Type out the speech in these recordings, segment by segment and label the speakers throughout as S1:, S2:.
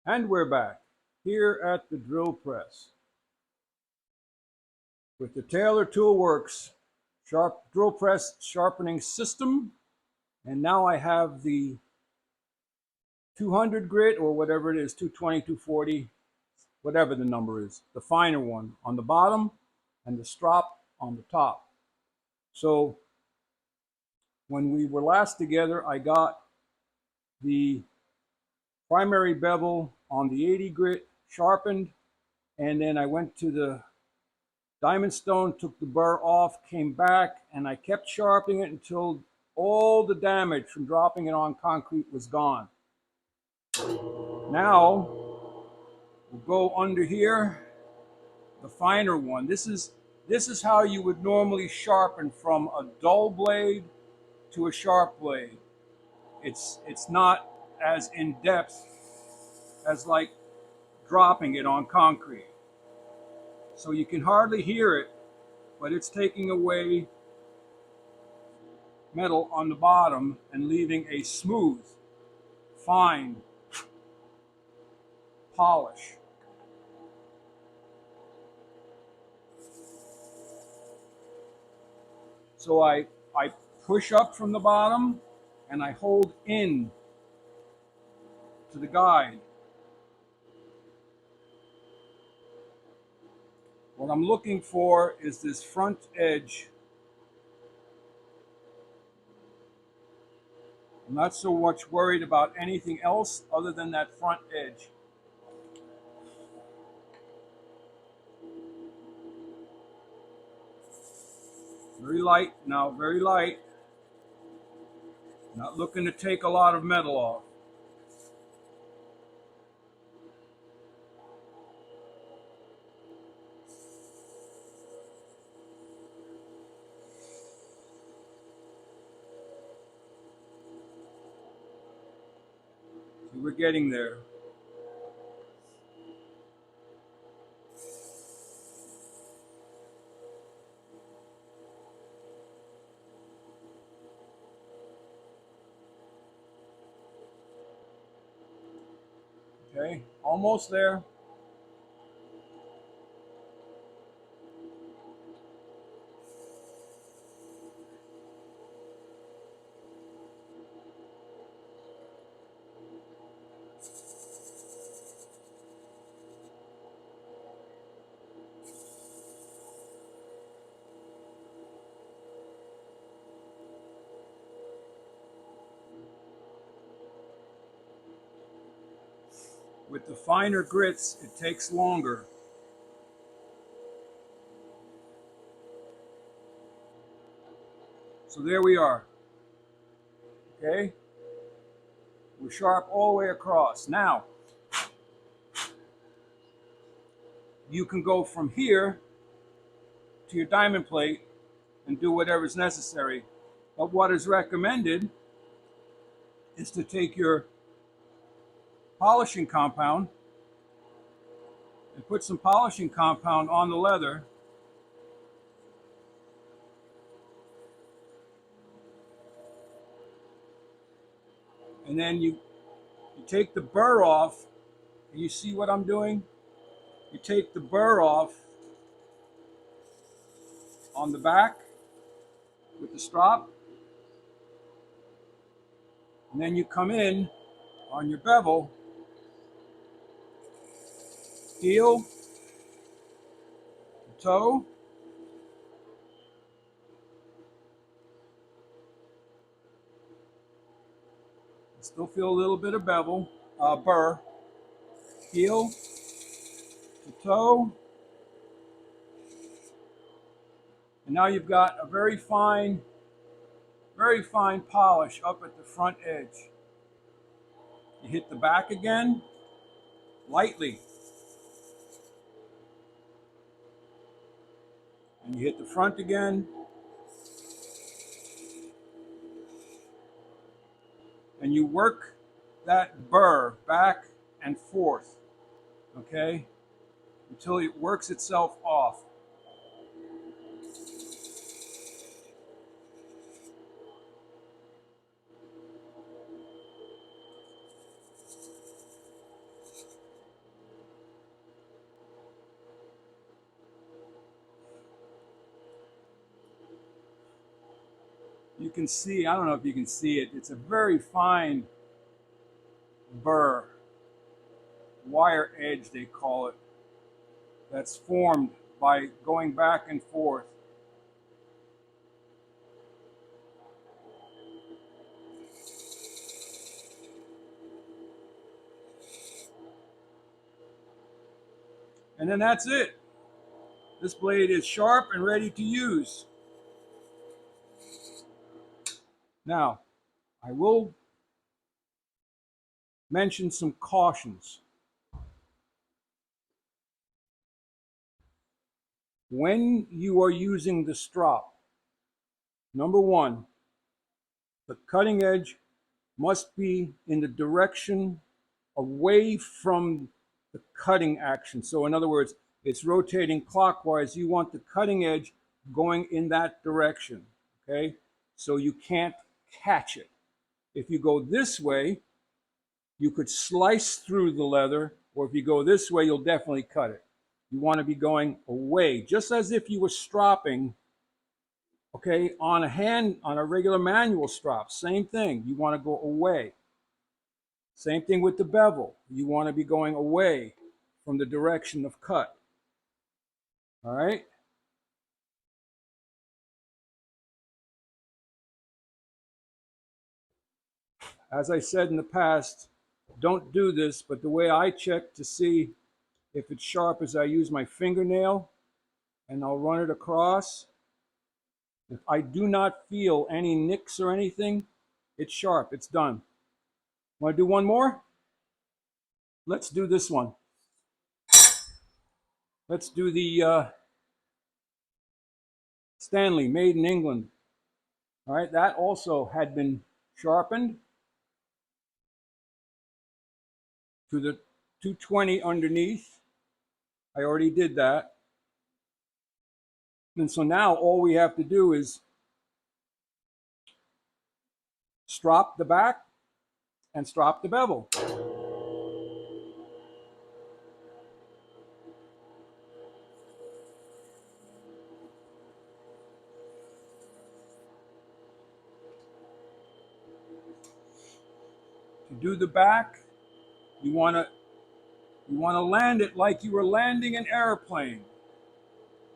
S1: And we're back here at the drill press with the Taylor Toolworks drill press sharpening system. And now I have the 200 grit or whatever it is, 220, 240, whatever the number is, the finer one on the bottom and the strop on the top. So when we were last together, I got the primary bevel on the 80 grit sharpened, and then I went to the diamond stone, took the burr off, came back, and I kept sharpening it until all the damage from dropping it on concrete was gone. Now we'll go under here, the finer one. This is how you would normally sharpen from a dull blade to a sharp blade. It's not as in depth as like dropping it on concrete. So you can hardly hear it, but it's taking away metal on the bottom and leaving a smooth, fine polish. So I push up from the bottom and I hold in to the guide. What I'm looking for is this front edge. I'm not so much worried about anything else other than that front edge. Very light now, very light. Not looking to take a lot of metal off. So we're getting there. Okay, almost there. With the finer grits, it takes longer. So there we are. Okay? We're sharp all the way across. Now, you can go from here to your diamond plate and do whatever is necessary. But what is recommended is to take your polishing compound and put some polishing compound on the leather. And then you take the burr off. And you see what I'm doing? You take the burr off on the back with the strop. And then you come in on your bevel, heel, toe, still feel a little bit of bevel, burr, heel to toe, and now you've got a very fine polish up at the front edge. You hit the back again, lightly, and you hit the front again, and you work that burr back and forth, okay, until it works itself off. You can see, I don't know if you can see it, it's a very fine burr, wire edge they call it, that's formed by going back and forth. And then that's it. This blade is sharp and ready to use. Now, I will mention some cautions. When you are using the strop, number one, the cutting edge must be in the direction away from the cutting action. So in other words, it's rotating clockwise. You want the cutting edge going in that direction, okay? So you can't catch it. If you go this way, you could slice through the leather, or if you go this way, you'll definitely cut it. You want to be going away, just as if you were stropping, okay, on a regular manual strop. Same thing. You want to go away. Same thing with the bevel. You want to be going away from the direction of cut. All right? As I said in the past, don't do this, but the way I check to see if it's sharp is I use my fingernail and I'll run it across. If I do not feel any nicks or anything, it's sharp, it's done. Want to do one more? Let's do this one. Let's do the Stanley, made in England. All right, that also had been sharpened to the 220 underneath. I already did that. And so now all we have to do is strop the back and strop the bevel. To do the back, you want to land it like you were landing an airplane.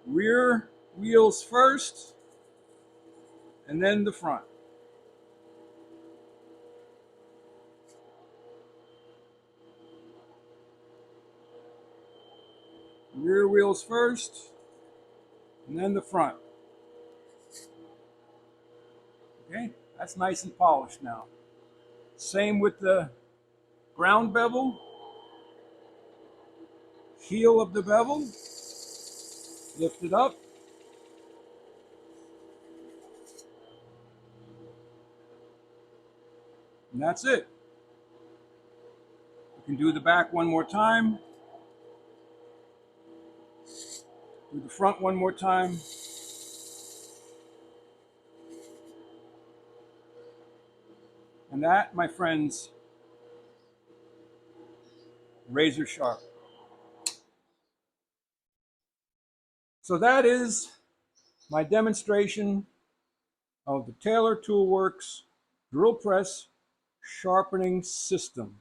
S1: Rear wheels first, and then the front. Rear wheels first, and then the front. Okay, that's nice and polished now. Same with the ground bevel. Heel of the bevel, lift it up. And that's it. You can do the back one more time. Do the front one more time. And that, my friends, razor sharp. So that is my demonstration of the Taylor Toolworks drill press sharpening system.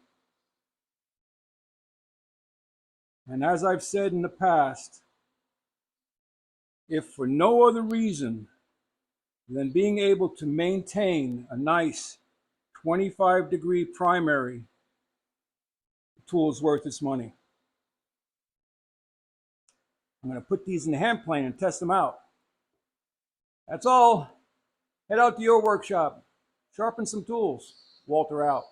S1: And as I've said in the past, if for no other reason than being able to maintain a nice 25-degree primary, the tool is worth its money. I'm going to put these in the hand plane and test them out. That's all. Head out to your workshop. Sharpen some tools. Walter out.